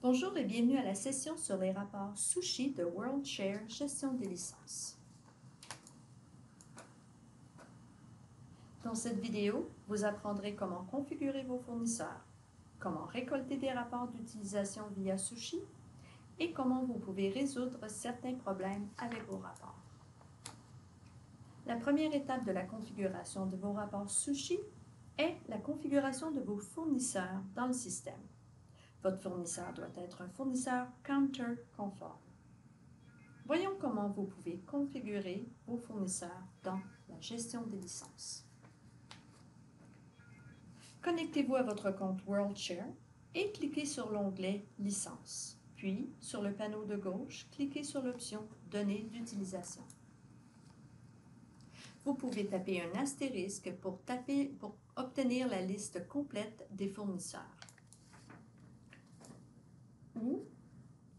Bonjour et bienvenue à la session sur les rapports Sushi de WorldShare Gestion des licences. Dans cette vidéo, vous apprendrez comment configurer vos fournisseurs, comment récolter des rapports d'utilisation via Sushi et comment vous pouvez résoudre certains problèmes avec vos rapports. La première étape de la configuration de vos rapports Sushi est la configuration de vos fournisseurs dans le système. Votre fournisseur doit être un fournisseur Counter conforme. Voyons comment vous pouvez configurer vos fournisseurs dans la gestion des licences. Connectez-vous à votre compte WorldShare et cliquez sur l'onglet « Licences ». Puis, sur le panneau de gauche, cliquez sur l'option « Données d'utilisation ». Vous pouvez taper un astérisque pour obtenir la liste complète des fournisseurs. Ou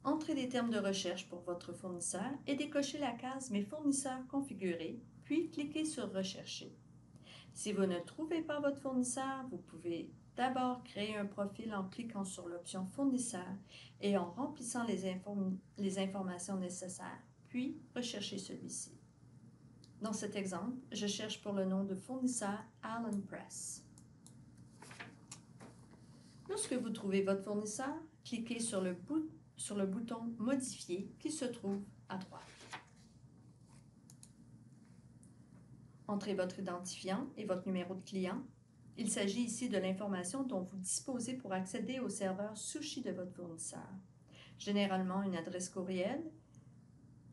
entrez des termes de recherche pour votre fournisseur et décochez la case « Mes fournisseurs configurés », puis cliquez sur « Rechercher ». Si vous ne trouvez pas votre fournisseur, vous pouvez d'abord créer un profil en cliquant sur l'option « Fournisseur » et en remplissant les informations nécessaires, puis recherchez celui-ci. Dans cet exemple, je cherche pour le nom de fournisseur Allen Press. Lorsque vous trouvez votre fournisseur, cliquez sur le bouton « Modifier » qui se trouve à droite. Entrez votre identifiant et votre numéro de client. Il s'agit ici de l'information dont vous disposez pour accéder au serveur Sushi de votre fournisseur. Généralement, une adresse courriel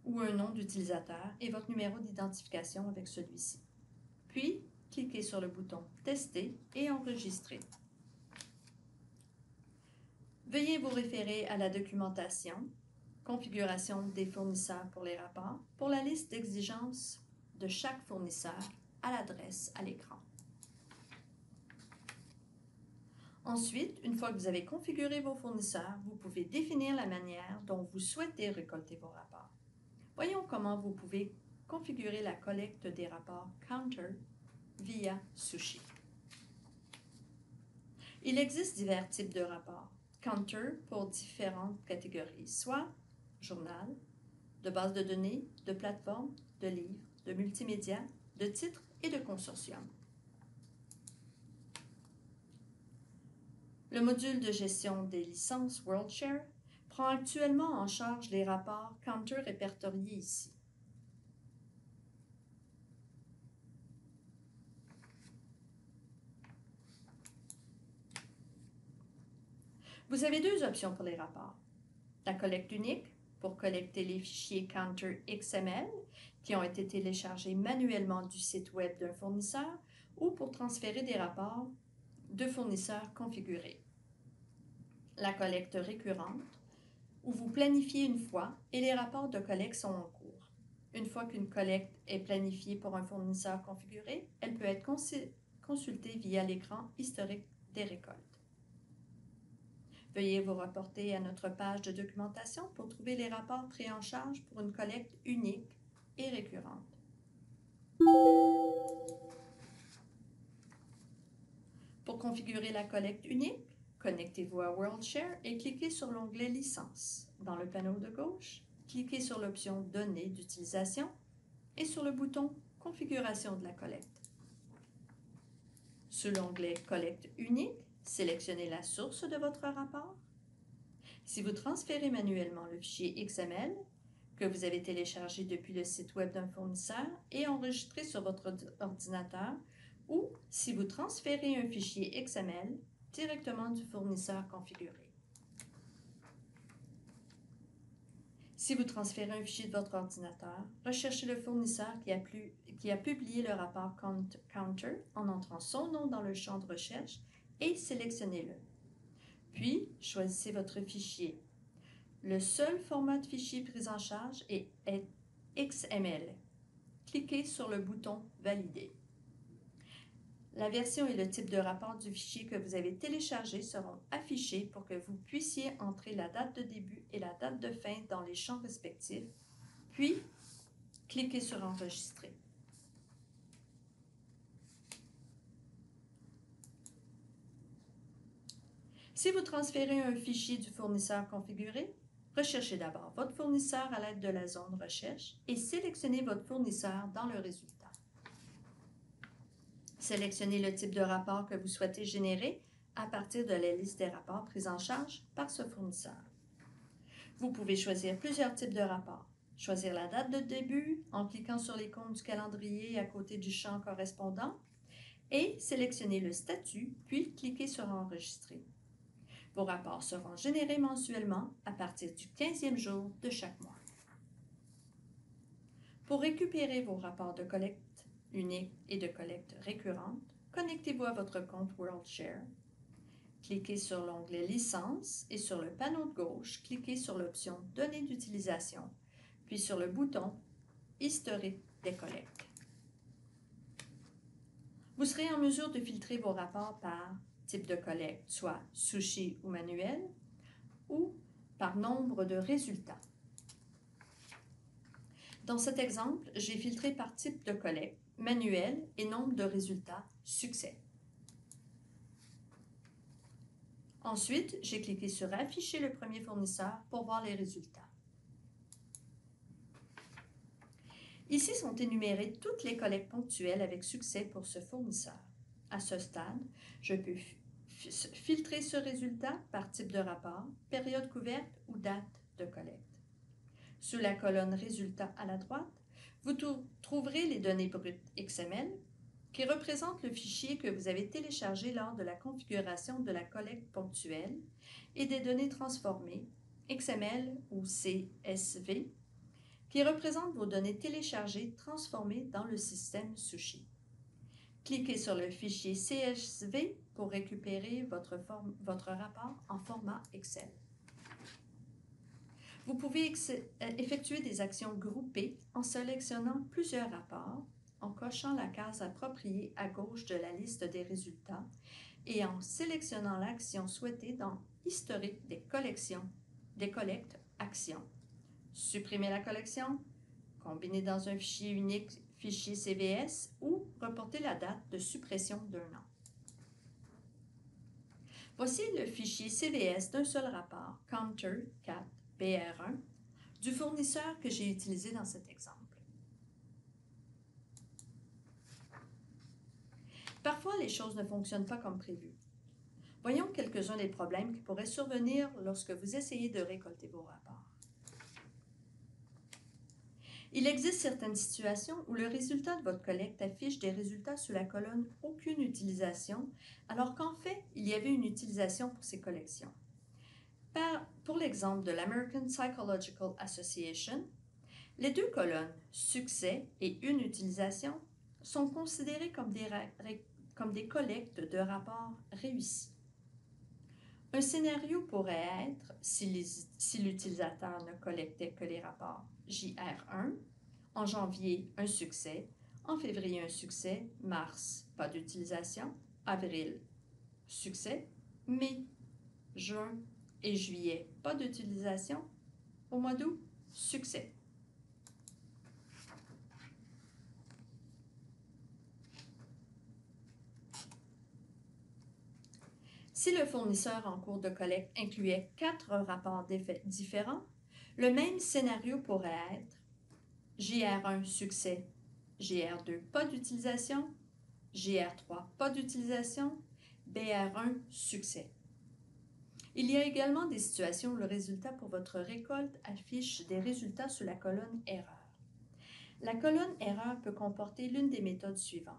ou un nom d'utilisateur et votre numéro d'identification avec celui-ci. Puis, cliquez sur le bouton « Tester » et « Enregistrer ». Veuillez vous référer à la documentation « Configuration des fournisseurs pour les rapports » pour la liste d'exigences de chaque fournisseur à l'adresse à l'écran. Ensuite, une fois que vous avez configuré vos fournisseurs, vous pouvez définir la manière dont vous souhaitez récolter vos rapports. Voyons comment vous pouvez configurer la collecte des rapports Counter via Sushi. Il existe divers types de rapports. Counter pour différentes catégories, soit journal, de base de données, de plateforme, de livres, de multimédia, de titres et de consortium. Le module de gestion des licences WorldShare prend actuellement en charge les rapports Counter répertoriés ici. Vous avez deux options pour les rapports. La collecte unique pour collecter les fichiers Counter XML qui ont été téléchargés manuellement du site web d'un fournisseur ou pour transférer des rapports de fournisseurs configurés. La collecte récurrente, où vous planifiez une fois et les rapports de collecte sont en cours. Une fois qu'une collecte est planifiée pour un fournisseur configuré, elle peut être consultée via l'écran historique des récoltes. Veuillez vous reporter à notre page de documentation pour trouver les rapports pris en charge pour une collecte unique et récurrente. Pour configurer la collecte unique, connectez-vous à WorldShare et cliquez sur l'onglet « Licences ». Dans le panneau de gauche, cliquez sur l'option « Données d'utilisation » et sur le bouton « Configuration de la collecte ». Sous l'onglet « Collecte unique », sélectionnez la source de votre rapport. Si vous transférez manuellement le fichier XML que vous avez téléchargé depuis le site web d'un fournisseur et enregistré sur votre ordinateur, ou si vous transférez un fichier XML directement du fournisseur configuré. Si vous transférez un fichier de votre ordinateur, recherchez le fournisseur qui a publié le rapport Counter en entrant son nom dans le champ de recherche et sélectionnez-le. Puis, choisissez votre fichier. Le seul format de fichier pris en charge est XML. Cliquez sur le bouton « Valider ». La version et le type de rapport du fichier que vous avez téléchargé seront affichés pour que vous puissiez entrer la date de début et la date de fin dans les champs respectifs, puis cliquez sur « Enregistrer ». Si vous transférez un fichier du fournisseur configuré, recherchez d'abord votre fournisseur à l'aide de la zone Recherche et sélectionnez votre fournisseur dans le résultat. Sélectionnez le type de rapport que vous souhaitez générer à partir de la liste des rapports pris en charge par ce fournisseur. Vous pouvez choisir plusieurs types de rapports. Choisir la date de début en cliquant sur l'icône du calendrier à côté du champ correspondant et sélectionner le statut, puis cliquer sur Enregistrer. Vos rapports seront générés mensuellement à partir du 15e jour de chaque mois. Pour récupérer vos rapports de collecte unique et de collecte récurrente, connectez-vous à votre compte WorldShare. Cliquez sur l'onglet Licence et sur le panneau de gauche, cliquez sur l'option Données d'utilisation, puis sur le bouton Historique des collectes. Vous serez en mesure de filtrer vos rapports par type de collecte, soit sushi ou manuel, ou par nombre de résultats. Dans cet exemple, j'ai filtré par type de collecte, manuel et nombre de résultats, succès. Ensuite, j'ai cliqué sur Afficher le premier fournisseur pour voir les résultats. Ici sont énumérées toutes les collectes ponctuelles avec succès pour ce fournisseur. À ce stade, je peux filtrer ce résultat par type de rapport, période couverte ou date de collecte. Sous la colonne Résultats à la droite, vous trouverez les données brutes XML qui représentent le fichier que vous avez téléchargé lors de la configuration de la collecte ponctuelle et des données transformées XML ou CSV qui représentent vos données téléchargées transformées dans le système Sushi. Cliquez sur le fichier CSV pour récupérer votre rapport en format Excel. Vous pouvez effectuer des actions groupées en sélectionnant plusieurs rapports, en cochant la case appropriée à gauche de la liste des résultats et en sélectionnant l'action souhaitée dans Historique des collectes Actions. Supprimer la collection, combiner dans un fichier unique, fichier CVS ou reporter la date de suppression d'1 an. Voici le fichier CVS d'un seul rapport, Counter 4 BR1, du fournisseur que j'ai utilisé dans cet exemple. Parfois, les choses ne fonctionnent pas comme prévu. Voyons quelques-uns des problèmes qui pourraient survenir lorsque vous essayez de récolter vos rapports. Il existe certaines situations où le résultat de votre collecte affiche des résultats sous la colonne « Aucune utilisation », alors qu'en fait, il y avait une utilisation pour ces collections. Pour l'exemple de l'American Psychological Association, les deux colonnes « Succès » et « Une utilisation » sont considérées comme des collectes de rapports réussis. Un scénario pourrait être, si l'utilisateur ne collectait que les rapports JR1, en janvier, un succès, en février, un succès, mars, pas d'utilisation, avril, succès, mai, juin et juillet, pas d'utilisation, au mois d'août, succès. Si le fournisseur en cours de collecte incluait 4 rapports différents, le même scénario pourrait être JR1 succès, JR2 pas d'utilisation, JR3 pas d'utilisation, BR1 succès. Il y a également des situations où le résultat pour votre récolte affiche des résultats sous la colonne Erreur. La colonne Erreur peut comporter l'une des méthodes suivantes.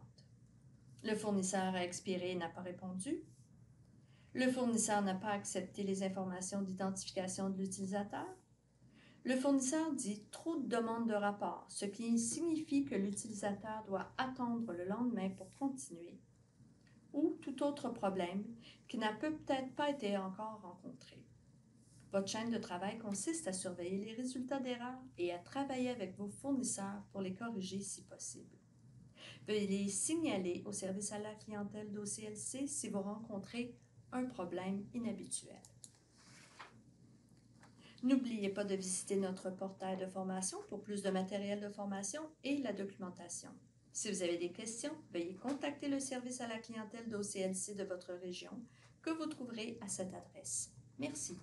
Le fournisseur a expiré et n'a pas répondu. Le fournisseur n'a pas accepté les informations d'identification de l'utilisateur. Le fournisseur dit « trop de demandes de rapport », ce qui signifie que l'utilisateur doit attendre le lendemain pour continuer, ou tout autre problème qui n'a peut-être pas été encore rencontré. Votre chaîne de travail consiste à surveiller les résultats d'erreur et à travailler avec vos fournisseurs pour les corriger si possible. Veuillez les signaler au service à la clientèle d'OCLC si vous rencontrez un problème inhabituel. N'oubliez pas de visiter notre portail de formation pour plus de matériel de formation et la documentation. Si vous avez des questions, veuillez contacter le service à la clientèle d'OCLC de votre région que vous trouverez à cette adresse. Merci.